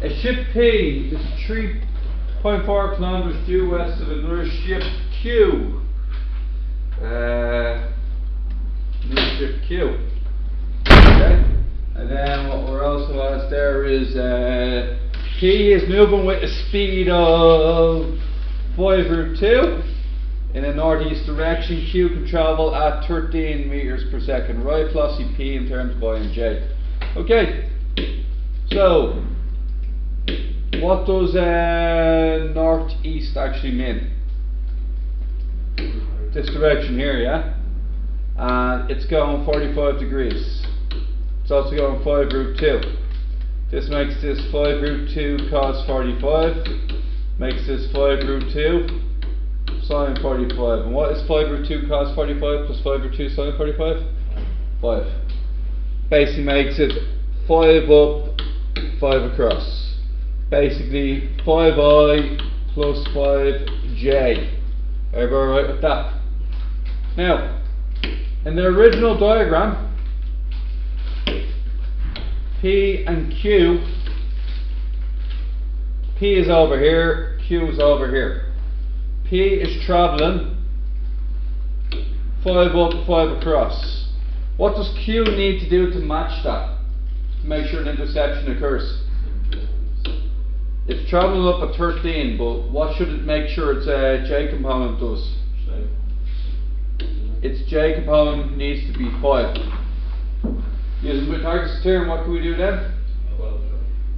A ship P is 3.4 kilometers due west of another ship Q. New ship Q. Okay. And then what we're also asked there is P is moving with a speed of 5√2 in a northeast direction. Q can travel at 13 meters per second. Right, velocity P in terms of I and J. Okay, so what does northeast actually mean? This direction here, yeah? And it's going 45 degrees. It's also going 5√2. This makes this 5√2 cos 45. Makes this 5√2 sine 45. And what is 5√2 cos 45 plus 5√2 sine 45? 5. Basically makes it 5 up, 5 across. Basically 5i plus 5j. Everybody alright with that? Now, in the original diagram, P and Q, P is over here, Q is over here. P is travelling 5 up, 5 across. What does Q need to do to match that? To make sure an intersection occurs? It's travelling up at 13, but what should it make sure its J component does? Its J component needs to be 5. Using Pythagoras' theorem, what can we do then? 12.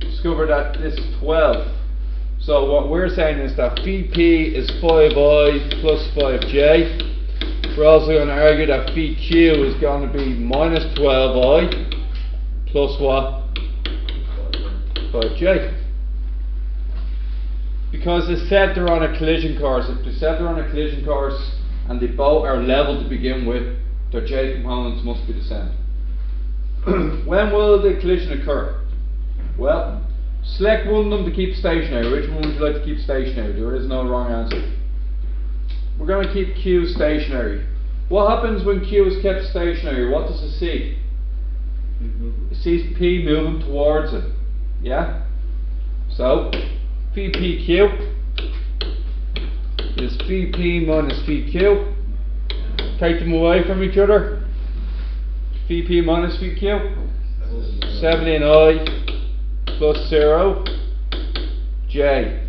Discover that this is 12. So what we're saying is that Vp is 5i plus 5j. We're also going to argue that Vq is going to be minus 12i plus what? 5j. Because they said they're on a collision course. If they said they're on a collision course and they both are level to begin with, their J components must be the same. When will the collision occur? Well, select one of them to keep stationary. Which one would you like to keep stationary? There is no wrong answer. We're going to keep Q stationary. What happens when Q is kept stationary? What does it see? It sees P moving towards it. Yeah? So, VPQ is Vp minus Vq. Take them away from each other. Vp minus Vq, 17i plus 0, j.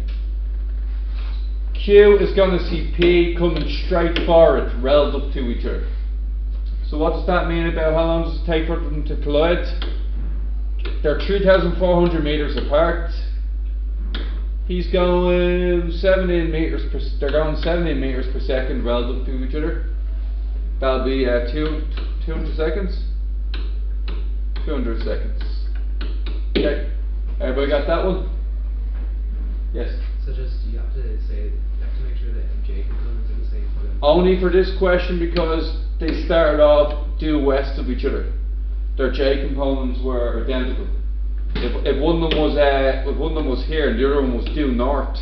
Q is going to see P coming straight forward, relative to each other. So what does that mean about how long does it take for them to collide? They're 3,400 meters apart. He's going 17 meters per. They're going 17 meters per second relative to each other. That'll be 200 seconds. 200 seconds. Okay. Everybody got that one? Yes. So just you have to make sure that J components are the same for them. Only for this question because they started off due west of each other. Their J components were identical. If one of them was here and the other one was due north,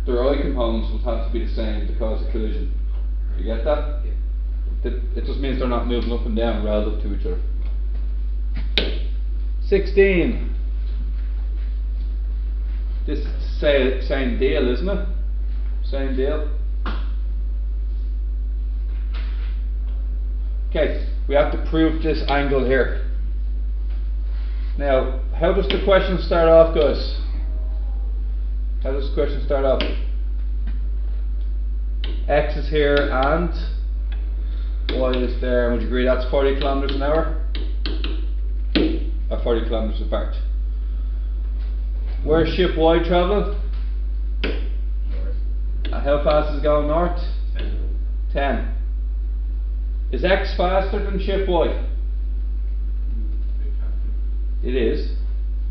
their I components would have to be the same to cause a collision. You get that? Yeah. It just means they're not moving up and down relative to each other. 16. This is the same deal, isn't it? Same deal. Okay, we have to prove this angle here. Now, how does the question start off, guys? How does the question start off? X is here and Y is there. Would you agree that's 40 kilometers an hour? Or 40 kilometers apart. Where's ship Y travelling? North. How fast is it going north? 10. Is X faster than ship Y? It is.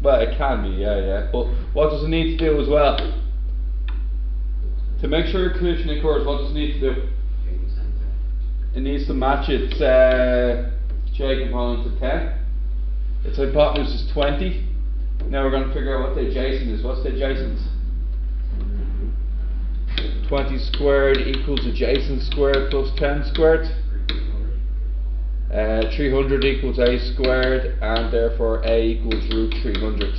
Well, it can be, yeah. But what does it need to do as well? To make sure a collision occurs, what does it need to do? It needs to match its J component to 10. Its hypotenuse is 20. Now we're going to figure out what the adjacent is. What's the adjacent? 20 squared equals adjacent squared plus 10 squared. 300 equals a squared, and therefore a equals root 300.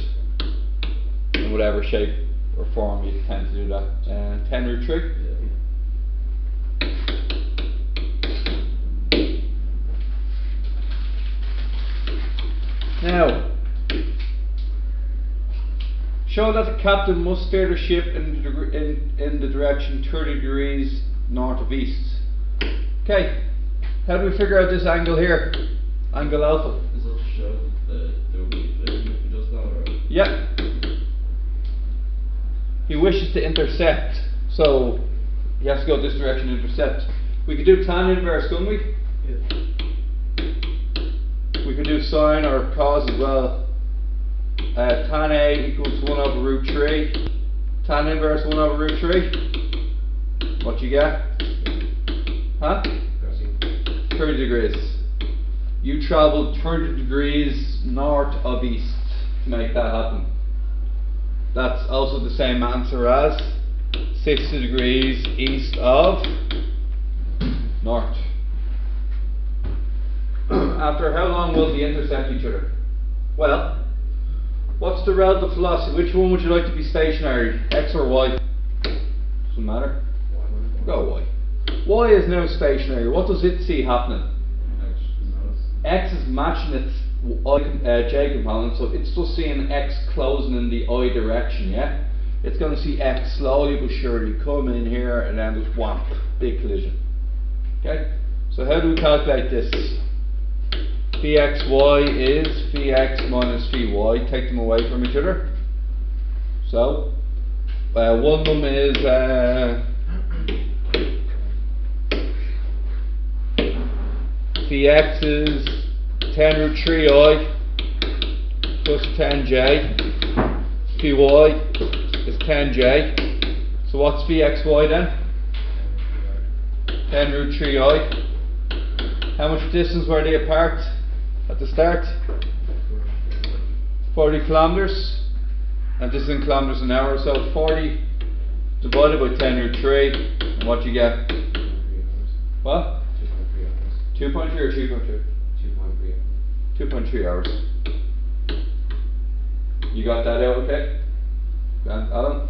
And whatever shape or form you tend to do that. 10 root 3. Now, show that the captain must steer the ship in the direction 30 degrees north of east. Okay, how do we figure out this angle here? Angle alpha. Does it show that there will be collision if he does that, or? Yeah. He wishes to intercept, so he has to go this direction to intercept. We could do tan inverse, couldn't we? Yeah. We could do sine or cos as well. Tan A equals 1 over root 3. Tan inverse 1 over root 3. What you get? Huh? 30 degrees. You travelled 30 degrees north of east to make that happen. That's also the same answer as 60 degrees east of north. After how long will they intercept each other? Well, what's the relative velocity? Which one would you like to be stationary? X or Y? Doesn't matter. Go Y. Y is now stationary. What does it see happening? X is matching its J component, so it's just seeing X closing in the I direction, yeah? It's going to see X slowly but surely come in here and then just wham, big collision. Okay? So how do we calculate this? Phi xy is phi x minus phi y. Take them away from each other. So, one of them is phi x is 10 root 3i plus 10j. Phi y is 10j. So what's phi xy then? 10 root 3i. How much distance were they apart at the start? 40 kilometers. And this is in kilometers an hour, so 40 divided by 10 root 3, and what you get? What? 2.3 or 2.2? 2.3 hours. You got that out okay? Grant, Alan?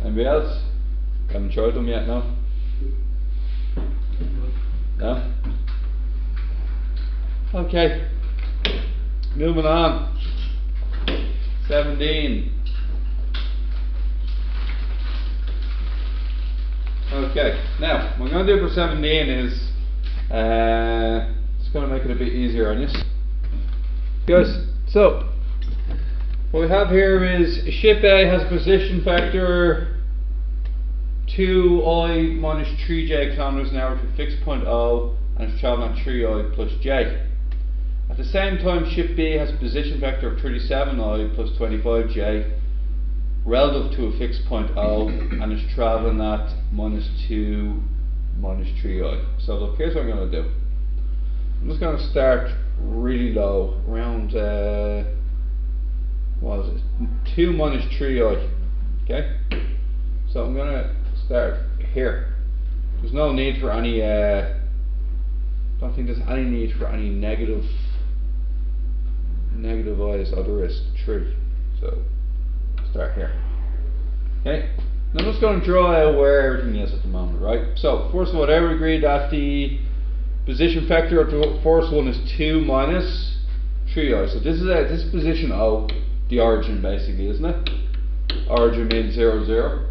Anybody else? Haven't tried them yet, no? No? Okay. Moving on. 17. Okay. Now, what I'm going to do for 17 is it's going to make it a bit easier on you. Guys, so what we have here is ship A has a position factor 2i minus 3j kilometers an hour to a fixed point O, and it's traveling at 3i plus j. At the same time, ship B has a position factor of 37i plus 25j relative to a fixed point O, and it's traveling at minus 2 minus 3i. So look, here's what I'm going to do. I'm just going to start really low, around what is it? 2 minus 3i. Okay? So I'm going to start here. There's no need for any don't think there's any need for any negative i's. Oh, there is 3. So start here. Okay? Now I'm just going to draw out where everything is at the moment, right? So first of all, I would agree that the position factor of the first one is 2 minus 3i. So this is position O, the origin basically, isn't it? Origin means 0, 0.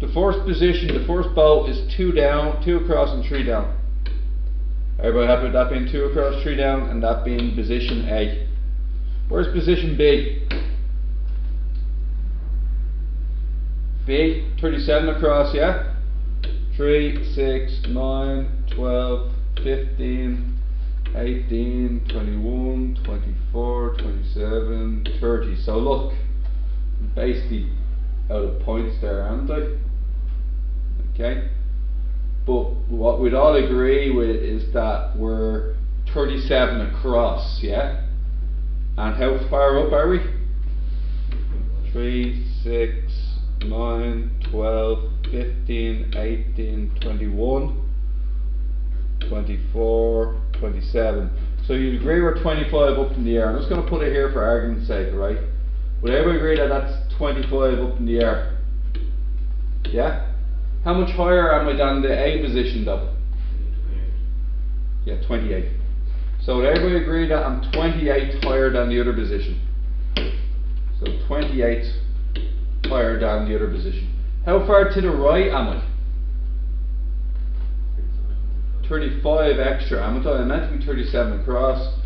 The first position, the first boat is 2 down, 2 across and 3 down. Everybody happy with that being 2 across, 3 down, and that being position A. Where's position B? B, 37 across, yeah? 3, 6, 9, 12, 15, 18, 21, 24, 27, 30. So look, basically out of points there, aren't I? Okay? But what we'd all agree with is that we're 37 across, yeah? And how far up are we? 3, 6, 9, 12, 15, 18, 21, 24, 27. So you'd agree we're 25 up in the air. I'm just going to put it here for argument's sake, right? Would everybody agree that that's 25 up in the air. Yeah? How much higher am I than the A position though? Yeah, 28. So would everybody agree that I'm 28 higher than the other position? So 28 higher than the other position. How far to the right am I? 35 extra, am I? I meant to be 37 across.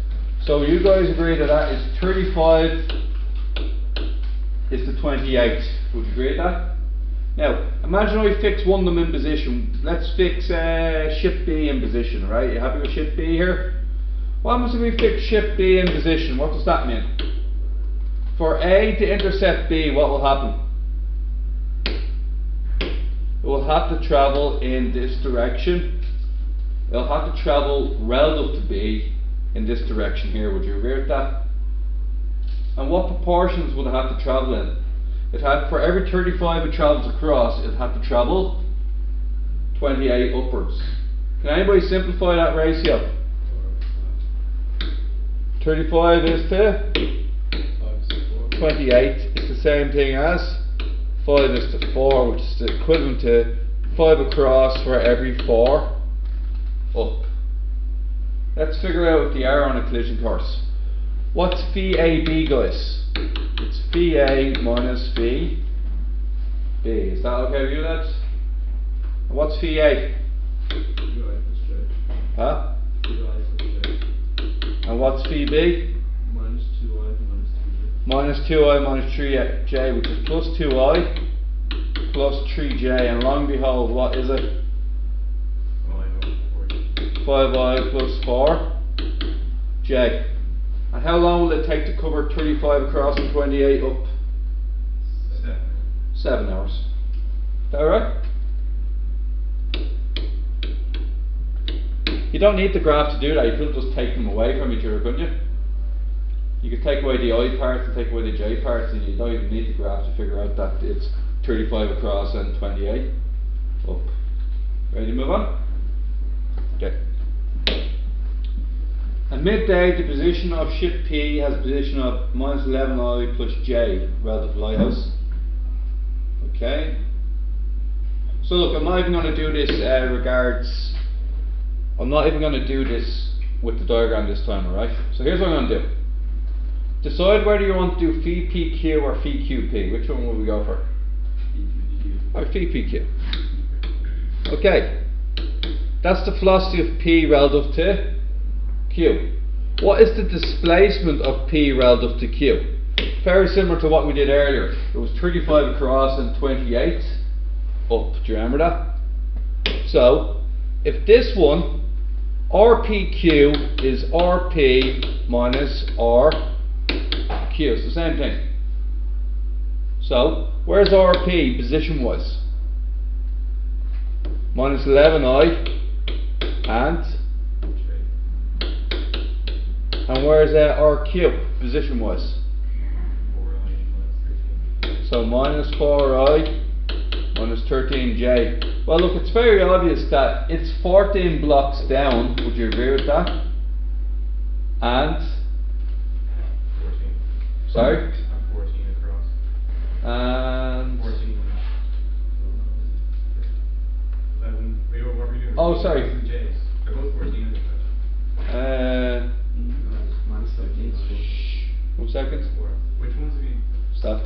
So you guys agree that that is 35 is to 28. Would you agree with that? Now, imagine I fix one of them in position. Let's fix ship B in position, right? You happy with ship B here? What happens if we fix ship B in position? What does that mean? For A to intercept B, what will happen? It will have to travel in this direction. It will have to travel relative to B in this direction here. Would you agree with that? And what proportions would it have to travel in? It had, for every 35 it travels across, it had to travel 28 upwards. Can anybody simplify that ratio? 35 is to 28. It's the same thing as 5 is to 4, which is equivalent to 5 across for every 4 up. Let's figure out the error on a collision course. What's phi AB, guys? It's phi A minus phi B. Is that okay with you, lads? And what's phi A? Huh? And what's phi B? Minus 2i minus 3j, which is plus 2i plus 3j, and long and behold, what is it? 5i plus 4j. And how long will it take to cover 35 across and 28 up? 7 hours. Is that right? You don't need the graph to do that. You could just take them away from each other, couldn't you? You could take away the I parts and take away the j parts, and you don't even need the graph to figure out that it's 35 across and 28 up. Ready to move on? Okay. At midday, the position of ship P has a position of minus 11i plus j relative to lighthouse. Okay. So look, I'm not even going to do this I'm not even going to do this with the diagram this time, alright? So here's what I'm going to do. Decide whether you want to do phi PQ or phi QP. Which one will we go for? Or phi PQ. Okay. That's the velocity of P relative to Q. What is the displacement of P relative to Q? Very similar to what we did earlier. It was 35 across and 28 up. Do you remember that? So, if this one, RPQ is RP minus RQ. It's the same thing. So, where's RP position wise? Minus 11i and where's RQ position wise? So minus 4i minus 13j. Well look, it's very obvious that it's 14 blocks down. Would you agree with that? And 14. Sorry? 14 across. And 14. 11. Wait, what were you doing? Oh, sorry. The J's. They're both 14. Minus 13. 1 second. Which ones have you? Stop.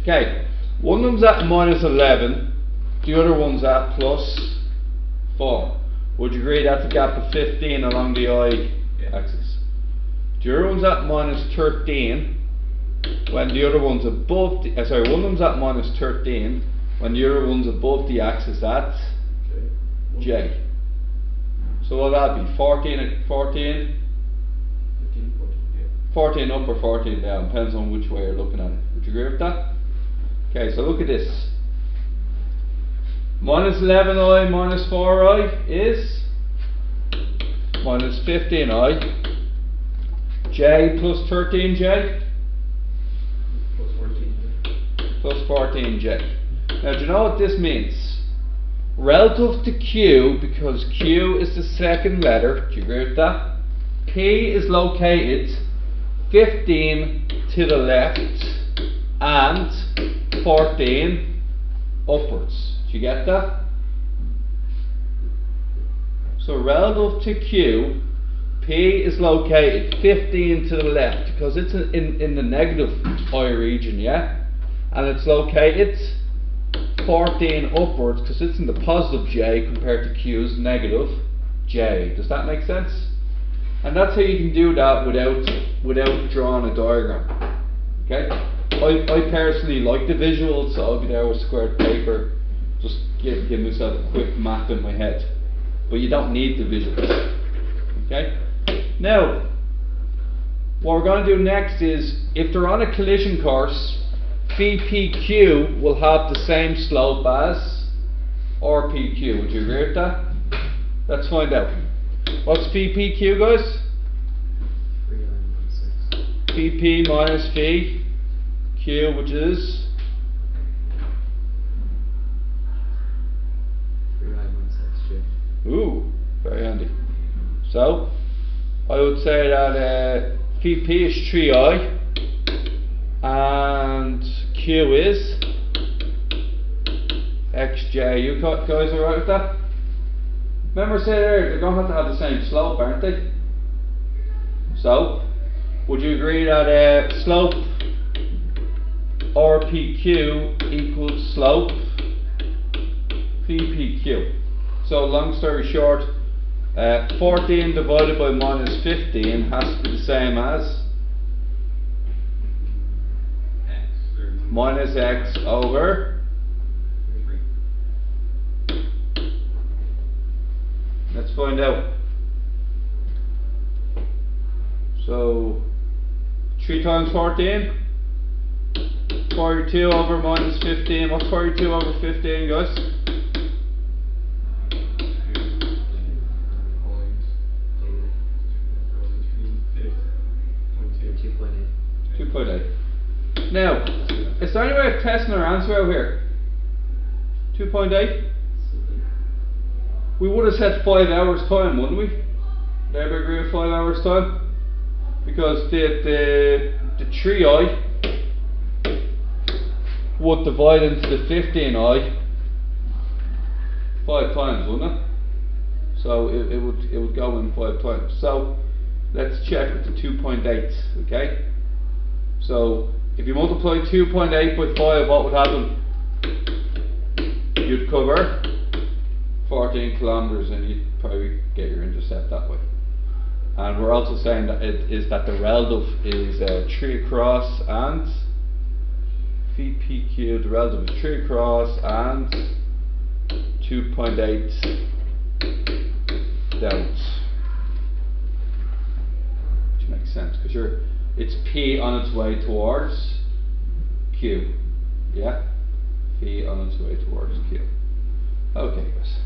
Okay, one of them's at minus 11, the other one's at plus 4. Would you agree that's a gap of 15 along the I axis? The other one's at minus 13, when the other one's above the, one of them's at minus 13, when the other one's above the axis at J. So what'll that be? 14 up or 14 down, depends on which way you're looking at it. Would you agree with that? Okay, so look at this. Minus 11i minus 4i is minus 15i. J plus 13j plus 14j. Now do you know what this means? Relative to Q, because Q is the second letter, do you agree with that? P is located 15 to the left and 14 upwards. Do you get that? So relative to Q, P is located 15 to the left because it's in the negative I region, yeah? And it's located 14 upwards because it's in the positive J compared to Q's negative J. Does that make sense? And that's how you can do that without drawing a diagram. Okay? I personally like the visual, so I'll be there with squared paper, just give myself a quick map in my head. But you don't need the visuals. Okay? Now, what we're going to do next is, if they're on a collision course, phi PQ will have the same slope as RPQ. Would you agree with that? Let's find out. What's phi PQ, guys? 3916. P minus phi Q, which is 3916. ooh, very handy. So I would say that phi P is 3i and Q is xj. You guys alright with that? Remember I said earlier, they're going to have the same slope, aren't they? So, would you agree that slope RPQ equals slope phi PQ? So long story short, 14 divided by minus 15 has to be the same as X or minus x over. 3. Let's find out. So 3 times 14, 42 over minus 15. What's 42 over 15, guys? 2.8. Now, is there any way of testing our answer out here? 2.8? We would have said 5 hours time, wouldn't we? Did everybody agree with 5 hours time? Because the 3i would divide into the 15i 5 times, wouldn't it? So it would go in 5 times. So let's check with the 2.8, okay? So if you multiply 2.8 by 5, what would happen? You'd cover 14 kilometers and you'd probably get your intercept that way. And we're also saying that the relative is 3 across and phi PQ, the relative is 3 across and 2.8 downwards. Which makes sense because it's P on its way towards Q. Yeah? P on its way towards Q. Okay, guys.